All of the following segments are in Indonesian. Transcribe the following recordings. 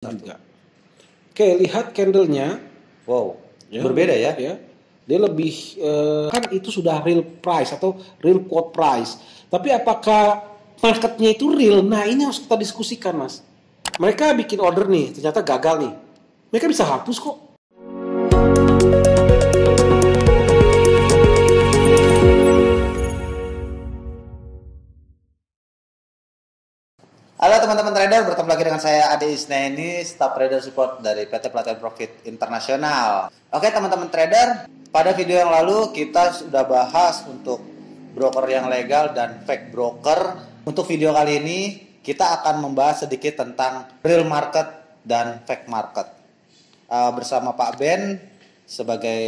juga. Oke, lihat candlenya. Wow, Ya, berbeda ya? Ya. Dia lebih kan itu sudah real price atau real quote price. Tapi apakah marketnya itu real? Nah, ini harus kita diskusikan, Mas. Mereka bikin order nih, ternyata gagal nih. Mereka bisa hapus kok. Halo teman-teman trader, bertemu lagi dengan saya Ade Isnaini, Staff Trader Support dari PT Pelatihan Profit Internasional. Oke teman-teman trader, pada video yang lalu kita sudah bahas untuk broker yang legal dan fake broker. Untuk video kali ini kita akan membahas sedikit tentang real market dan fake market. Bersama Pak Ben sebagai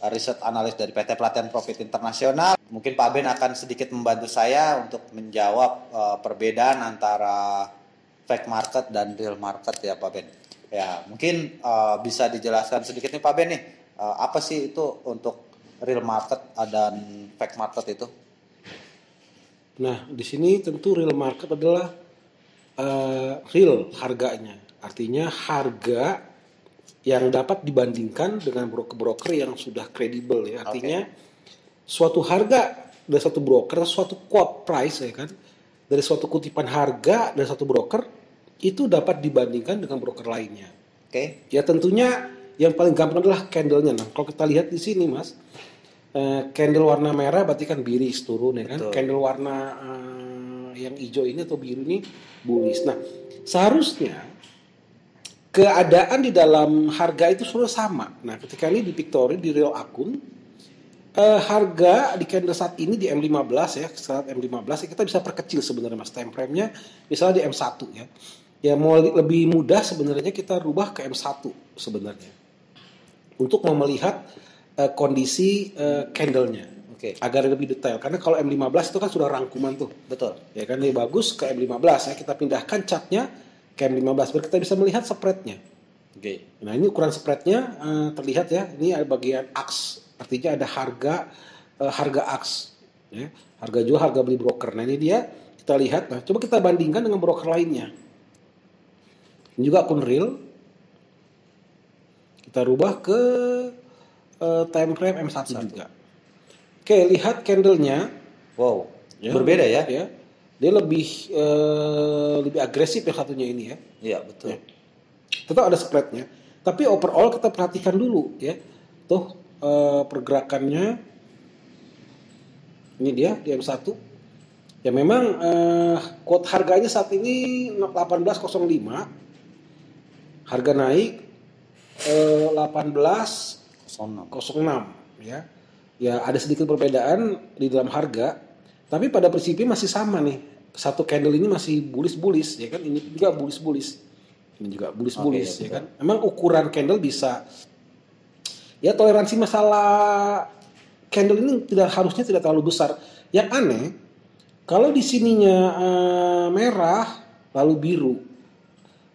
riset analis dari PT Pelatihan Profit Internasional. Mungkin Pak Ben akan sedikit membantu saya untuk menjawab perbedaan antara fake market dan real market ya Pak Ben. Ya, mungkin bisa dijelaskan sedikit nih Pak Ben nih, apa sih itu untuk real market dan fake market itu? Nah, di sini tentu real market adalah real harganya. Artinya harga yang dapat dibandingkan dengan broker-broker yang sudah kredibel ya. Artinya suatu harga dari satu broker, suatu quote price ya kan, dari suatu kutipan harga dari satu broker itu dapat dibandingkan dengan broker lainnya. Oke. Ya tentunya yang paling gampang adalah candlenya. Nah kalau kita lihat di sini mas, candle warna merah berarti kan bearish turun ya kan. Betul. Candle warna yang hijau ini atau biru ini bullish. Nah seharusnya keadaan di dalam harga itu sudah sama. Nah ketika ini di Victory di real akun, harga di candle saat ini di M15 ya, saat M15 ya, kita bisa perkecil sebenarnya mas time frame-nya misalnya di M1 ya. Ya mau lebih mudah sebenarnya kita rubah ke M1 sebenarnya. Untuk mau melihat kondisi candle-nya. Oke. Agar lebih detail karena kalau M15 itu kan sudah rangkuman tuh. Betul. Ya kan lebih bagus ke M15 ya, kita pindahkan chartnya ke M15 biar kita bisa melihat spread-nya. Oke. Nah, ini ukuran spread-nya terlihat ya. Ini ada bagian AX. Artinya ada harga AX ya, harga jual, harga beli broker. Nah ini dia kita lihat. Nah coba kita bandingkan dengan broker lainnya. Ini juga akun real. Kita rubah ke time frame M1 juga. Oke, lihat candlenya. Wow, Ya, berbeda ya? Ya. Dia lebih agresif yang satunya ini ya. Iya betul. Ya. Tetap ada spreadnya. Tapi overall kita perhatikan dulu ya. Tuh pergerakannya ini dia di M1 ya memang quote harganya saat ini 18.05, harga naik 18.06 ya. Ya ada sedikit perbedaan di dalam harga tapi pada prinsipnya masih sama nih, satu candle ini masih bullish ya kan, ini juga bullish, ini juga bullish ya kan. Memang ukuran candle bisa ya, toleransi masalah candle ini harusnya tidak terlalu besar. Yang aneh, kalau di sininya merah lalu biru,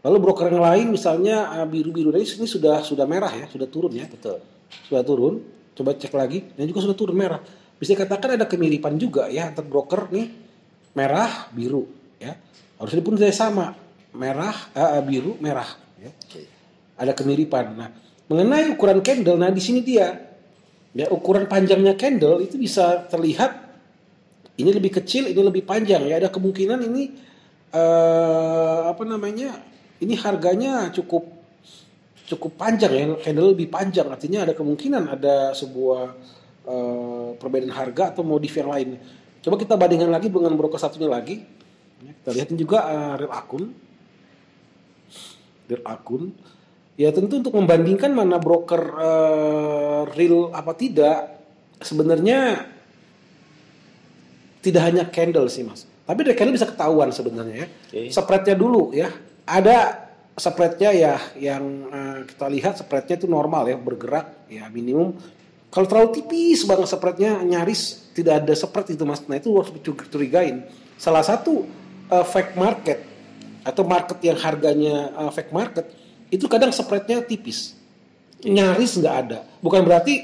lalu broker yang lain misalnya biru-biru, dari sini sudah merah ya, sudah turun ya. Betul. Sudah turun. Coba cek lagi, dan juga sudah turun merah. Bisa dikatakan ada kemiripan juga ya antar broker nih, merah biru ya. Harusnya pun sama, merah biru merah ya. Ada kemiripan. Nah mengenai ukuran candle, nah di sini dia, ya ukuran panjangnya candle itu bisa terlihat ini lebih kecil, ini lebih panjang ya. Ada kemungkinan ini ini harganya cukup panjang ya, candle lebih panjang. Artinya ada kemungkinan ada sebuah perbedaan harga atau modif yang lain. Coba kita bandingkan lagi dengan broker satunya lagi. Kita lihat juga real akun. Ya tentu untuk membandingkan mana broker real apa tidak, sebenarnya tidak hanya candle sih mas. Tapi dari candle bisa ketahuan sebenarnya ya. Spreadnya dulu ya. Ada spreadnya ya yang kita lihat spreadnya itu normal ya, bergerak ya minimum. Kalau terlalu tipis banget spreadnya, nyaris tidak ada spread itu mas. Nah itu harus dicurigain. Salah satu fake market atau market yang harganya fake market itu kadang spreadnya tipis, nyaris nggak ada. Bukan berarti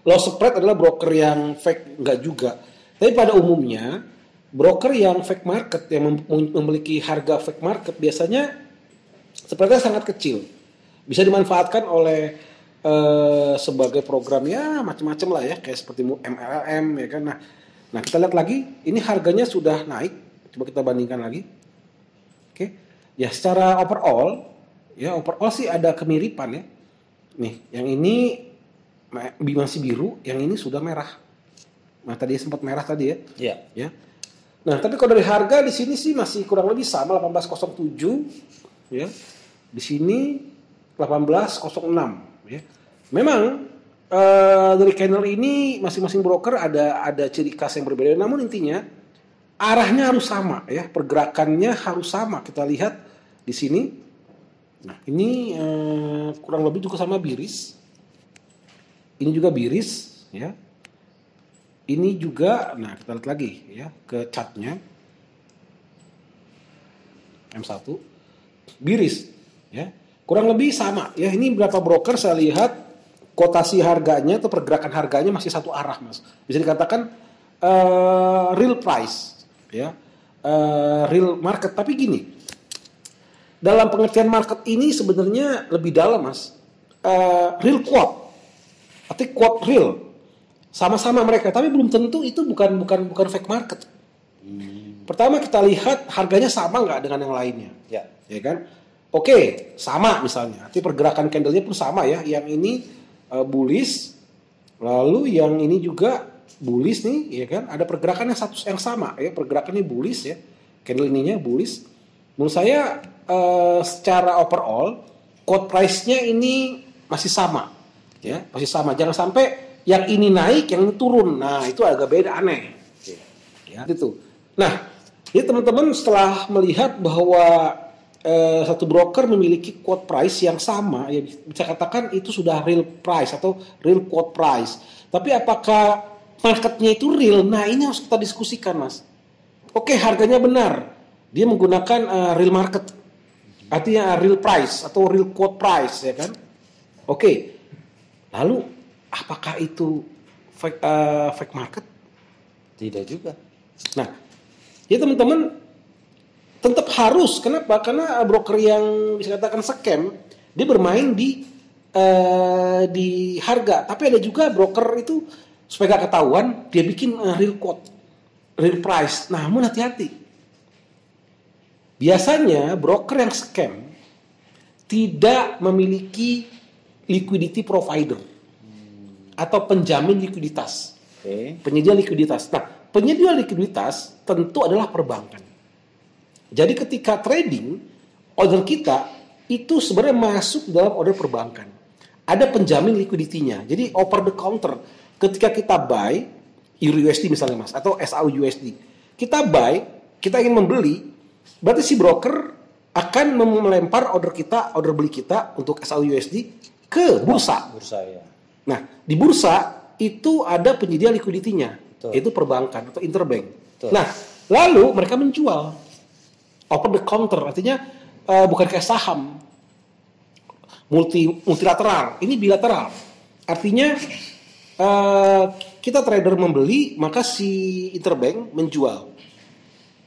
low spread adalah broker yang fake, nggak juga. Tapi pada umumnya broker yang fake market yang memiliki harga fake market biasanya Spreadnya sangat kecil, bisa dimanfaatkan oleh sebagai program ya macam-macam lah ya, kayak seperti MLM ya kan. Nah kita lihat lagi, ini harganya sudah naik, coba kita bandingkan lagi. Oke, ya secara overall sih ada kemiripan ya. Nih, yang ini masih biru, yang ini sudah merah. Nah tadi sempat merah tadi ya. Iya. Ya. Nah tapi kalau dari harga di sini sih masih kurang lebih sama 1807 ya. Di sini 1806 ya. Memang dari candle ini masing-masing broker ada ciri khas yang berbeda. Namun intinya arahnya harus sama ya, pergerakannya harus sama. Kita lihat di sini. Nah ini kurang lebih juga sama biris. Ini juga biris ya. Ini juga, nah kita lihat lagi ya ke chartnya M1 biris ya, kurang lebih sama ya. Ini berapa broker saya lihat kotasi harganya atau pergerakan harganya masih satu arah mas, bisa dikatakan real price ya, real market. Tapi gini, dalam pengertian market ini sebenarnya lebih dalam mas, real quote atau quote real. Sama-sama mereka, tapi belum tentu itu bukan fake market. Pertama kita lihat harganya sama nggak dengan yang lainnya, ya kan? Oke, sama misalnya. Nanti pergerakan candlenya pun sama ya. Yang ini bullish, lalu yang ini juga bullish nih, ya kan? Ada pergerakan yang sama ya. Pergerakannya bullish ya. Candle ininya bullish. Menurut saya secara overall, quote price-nya ini masih sama, ya, masih sama. Jangan sampai yang ini naik, yang ini turun. Nah, itu agak beda, aneh. Ya, itu. Nah, ya teman-teman setelah melihat bahwa satu broker memiliki quote price yang sama, ya bisa katakan itu sudah real price atau real quote price. Tapi apakah marketnya itu real? Nah, ini harus kita diskusikan, Mas. Oke, harganya benar. Dia menggunakan real market. Artinya real price atau real quote price, ya kan? Oke. Lalu apakah itu fake market? Tidak juga. Nah, ya teman-teman tetap harus. Kenapa? Karena broker yang bisa katakan scam, dia bermain di harga. Tapi ada juga broker itu supaya gak ketahuan, dia bikin real quote, real price. Namun hati-hati. Biasanya broker yang scam tidak memiliki liquidity provider atau penjamin likuiditas, penyedia likuiditas. Nah, penyedia likuiditas tentu adalah perbankan. Jadi ketika trading, order kita itu sebenarnya masuk dalam order perbankan. Ada penjamin likuiditinya. Jadi over the counter, ketika kita buy Euro USD misalnya mas, atau SAU USD, kita buy, kita ingin membeli, berarti si broker akan melempar order beli kita untuk SAU USD ke bursa. Bursa ya. Nah, di bursa itu ada penyedia likuiditinya, yaitu perbankan atau interbank. Betul. Nah, lalu mereka menjual over the counter, artinya bukan kayak saham multilateral, ini bilateral. Artinya kita trader membeli, maka si interbank menjual.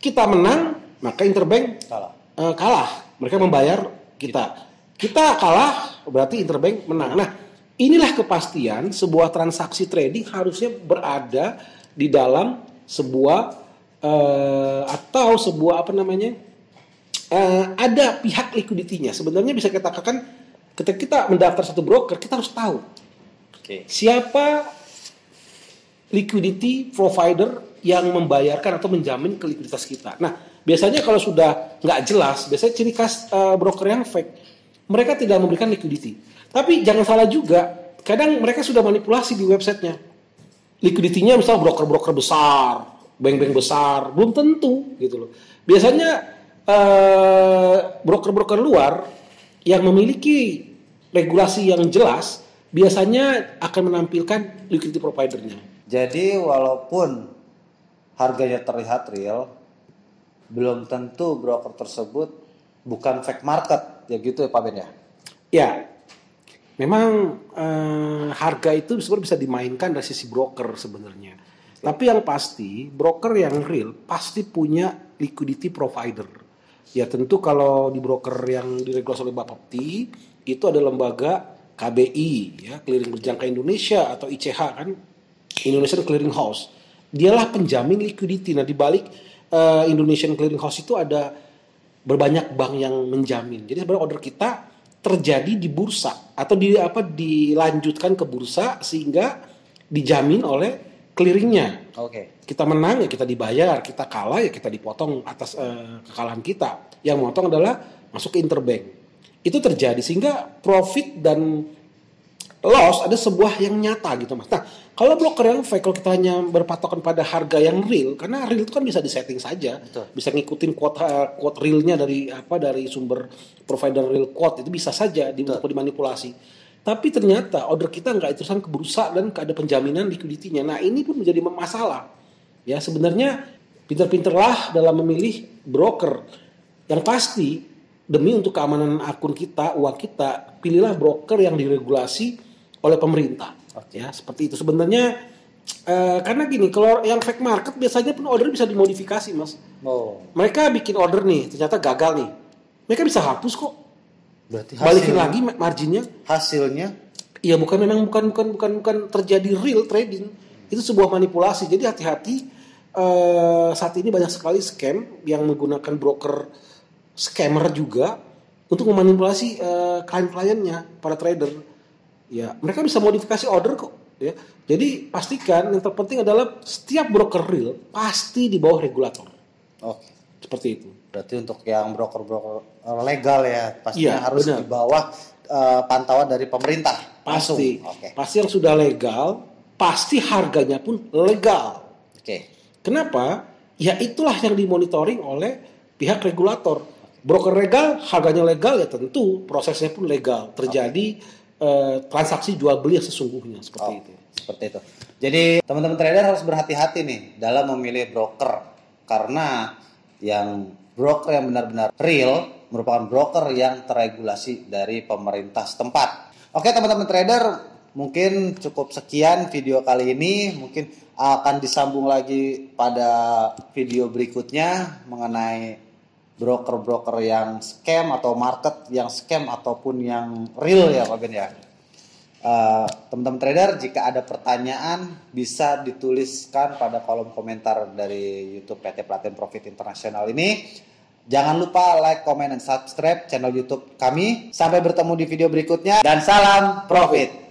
Kita menang, maka interbank kalah. Mereka membayar kita. Kita kalah, berarti interbank menang. Nah, inilah kepastian sebuah transaksi trading harusnya berada di dalam sebuah atau sebuah ada pihak likuiditinya. Sebenarnya bisa kita katakan ketika kita mendaftar satu broker, kita harus tahu siapa liquidity provider yang membayarkan atau menjamin likuiditas kita. Nah, biasanya kalau sudah nggak jelas, biasanya ciri khas broker yang fake, mereka tidak memberikan liquidity. Tapi jangan salah juga, kadang mereka sudah manipulasi di websitenya. Liquidity-nya misalnya broker-broker besar, bank-bank besar, belum tentu gitu loh. Biasanya broker-broker luar yang memiliki regulasi yang jelas, biasanya akan menampilkan liquidity providernya. Jadi walaupun harganya terlihat real, belum tentu broker tersebut bukan fake market, ya gitu ya Pak Ben ya? Ya, memang harga itu sebenarnya bisa dimainkan dari sisi broker sebenarnya. Tapi yang pasti broker yang real pasti punya liquidity provider. Ya tentu kalau di broker yang diregulasi oleh Bapepti itu ada lembaga KBI ya, Clearing Berjangka Indonesia atau ICH kan, Indonesian Clearing House. Dialah penjamin liquidity. Nah di balik Indonesian Clearing House itu ada berbanyak bank yang menjamin. Jadi sebenarnya order kita terjadi di bursa atau dilanjutkan ke bursa sehingga dijamin oleh clearingnya. Oke. Kita menang ya kita dibayar, kita kalah ya kita dipotong atas kekalahan kita. Yang memotong adalah masuk ke interbank. Itu terjadi sehingga profit dan loss ada sebuah yang nyata gitu mas. Nah kalau broker yang fake, kalau kita hanya berpatokan pada harga yang real, karena real itu kan bisa disetting saja, Betul. bisa ngikutin quote realnya dari sumber provider real quote itu bisa saja untuk dimanipulasi. Tapi ternyata order kita nggak terusan ke bursa dan ada penjaminan liquidity-nya. Nah ini pun menjadi masalah. Ya sebenarnya pinter-pinterlah dalam memilih broker yang pasti demi untuk keamanan akun kita, uang kita, pilihlah broker yang diregulasi oleh pemerintah. Ya seperti itu sebenarnya karena gini, kalau yang fake market biasanya pun order bisa dimodifikasi mas. Mereka bikin order nih ternyata gagal nih, mereka bisa hapus kok. Berarti balikin lagi marginnya. Hasilnya? Iya bukan terjadi real trading, itu sebuah manipulasi. Jadi hati-hati saat ini banyak sekali scam yang menggunakan broker scammer juga untuk memanipulasi klien-kliennya, para trader. Ya, mereka bisa modifikasi order kok. Ya, jadi pastikan yang terpenting adalah setiap broker real pasti di bawah regulator. Oke, seperti itu. Berarti untuk yang broker-broker legal ya pastinya harus benar. Di bawah pantauan dari pemerintah. Pasti. Oke. Pasti yang sudah legal, pasti harganya pun legal. Oke. Kenapa? Ya itulah yang dimonitoring oleh pihak regulator. Broker legal, harganya legal ya tentu prosesnya pun legal. Terjadi transaksi jual beli yang sesungguhnya seperti itu. Seperti itu. Jadi teman-teman trader harus berhati-hati nih dalam memilih broker karena yang broker yang benar-benar real merupakan broker yang terregulasi dari pemerintah setempat. Oke teman-teman trader, mungkin cukup sekian video kali ini. Mungkin akan disambung lagi pada video berikutnya mengenai broker-broker yang scam atau market yang scam ataupun yang real ya Pak Ben ya. Teman-teman trader, jika ada pertanyaan bisa dituliskan pada kolom komentar dari YouTube PT Pelatihan Profit Internasional ini. Jangan lupa like, comment, dan subscribe channel YouTube kami. Sampai bertemu di video berikutnya dan salam profit.